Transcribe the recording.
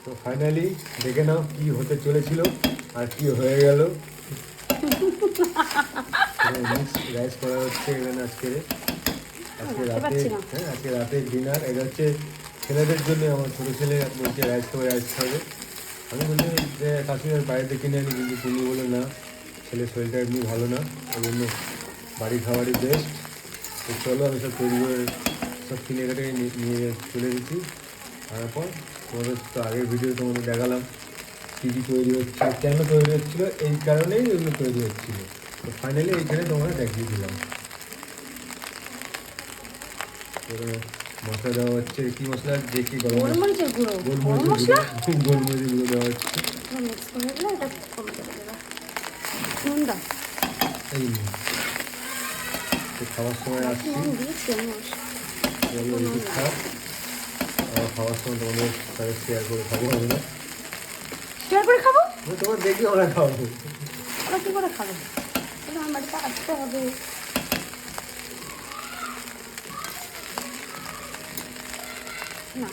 তো ফাইনালি দেখে নাও কি হতে চলেছিল আর কি হয়ে গেল। মিক্স রাইস করা হচ্ছে এখানে আজকে রাতে। হ্যাঁ, আজকে রাতে ডিনার। এটা হচ্ছে ছেলেদের জন্য। আমার ছোটো ছেলে বলছে রাইস খাবে। আমি বলছি যে কাশ্মীরের বাইরে কিনে আনি, কিন্তু তুমি বলে না, ছেলের শরীরটা এমনি ভালো না, ওই জন্য বাড়ি খাবারই বেস্ট। তো চলো আমি সব তৈরি করে সব কিনে কেটে নিয়ে চলে এসেছি। তারপর তোমাদের তো আগের ভিডিও তোমাদের দেখালাম কী কী তৈরি হচ্ছে, কেন তৈরি হচ্ছিলো, এই কারণেই এগুলো তৈরি হচ্ছিলো। তো ফাইনালি এইখানে তোমরা দেখিয়ে দিলাম। মশলা দেওয়া হচ্ছে, কি মশলা যে কি গোলমরিচের গুঁড়ো, গোলমরিচের গুঁড়ো দেওয়া হচ্ছে। এই খাওয়ার সময় আসছি, খাওয়ার সময় তোমাদের সাথে শেয়ার করে খাবো। আমরা শেয়ার করে খাবো, তোমার দেখি আমরা খাবো। ওরা কি করে খাবো? আমার বাড়িতে আসতে হবে না।